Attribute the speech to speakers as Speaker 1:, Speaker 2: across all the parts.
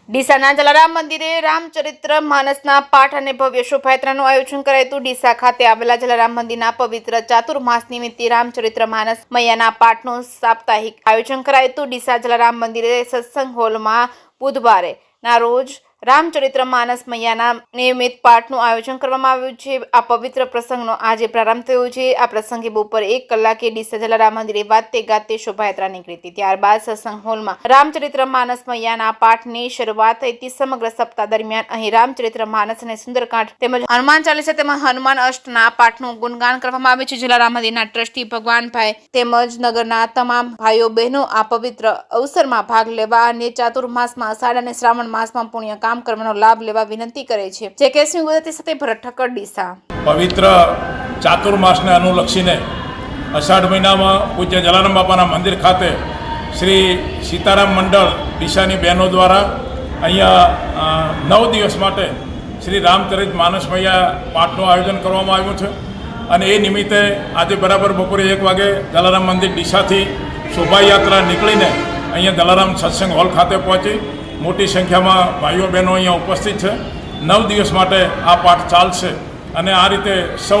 Speaker 1: ડીસાના જલારામ મંદિરે રામચરિત્ર માનસના પાઠ અને ભવ્ય શોભાયાત્રાનું આયોજન કરાયું હતું। ડીસા ખાતે આવેલા જલારામ મંદિરના પવિત્ર ચાતુર્માસ નિમિત્તે રામચરિત્ર માનસ મૈયાના પાઠનું સાપ્તાહિક આયોજન કરાયું હતું। ડીસા જલારામ મંદિરે સત્સંગ હોલમાં બુધવારેના રોજ રામચરિત્ર માનસ મૈયાના નિયમિત પાઠનું આયોજન કરવામાં આવ્યું છે। આ પવિત્ર પ્રસંગનો આજે પ્રારંભ થયો છે। આ પ્રસંગે બપોરે 1 કલાકે ડીસા જલારામ મંદિરે વાતે ગાતે શોભાયાત્રા નીકળી હતી। ત્યારબાદ સત્સંગ હોલમાં રામચરિત્ર માનસ મૈયાના પાઠની શરૂઆત થઈ હતી। સમગ્ર સપ્તાહ દરમિયાન અહીં રામચરિત્ર માનસ અને સુંદરકાંડ તેમજ હનુમાન ચાલીસા તેમજ હનુમાન અષ્ટના પાઠનું ગુણગાન કરવામાં આવે છે। જલારામ મંદિરના ટ્રસ્ટી ભગવાનભાઈ તેમજ નગરના તમામ ભાઈઓ બહેનો આ પવિત્ર અવસરમાં ભાગ લેવા અને ચાતુર્માસમાં અષાઢ અને શ્રાવણ માસમાં પુણ્ય કામ કરવાનો લાભ લેવા વિનંતી કરે છે। જે કેસમી ગુજરાતી સાથે ભરત ઠક્કર, ડીસા।
Speaker 2: પવિત્ર ચાતુર્માસને અનુલક્ષીને અષાઢ મહિનામાં પૂજ્ય જલારામ બાપાના મંદિર ખાતે શ્રી સીતારામ મંડળ ડીસાની બહેનો દ્વારા અહીંયા 9 દિવસ માટે શ્રી રામચરિત માનસ મૈયા પાઠનું આયોજન કરવામાં આવ્યું છે અને એ નિમિત્તે આજે બરાબર બપોરે 1 વાગે જલારામ મંદિર ડીસાથી શોભાયાત્રા નીકળીને અહીંયા જલારામ સત્સંગ હોલ ખાતે પહોંચી મોટી સંખ્યામાં ભાઈઓ બહેનો અહીંયા ઉપસ્થિત છે। 9 દિવસ માટે આ પાઠ ચાલશે અને આ રીતે સૌ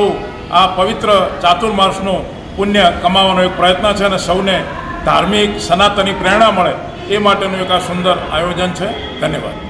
Speaker 2: આ પવિત્ર ચાતુર્માસનું પુણ્ય કમાવાનો એક પ્રયત્ન છે અને સૌને ધાર્મિક સનાતની પ્રેરણા મળે એ માટેનું એક આ સુંદર આયોજન છે। ધન્યવાદ।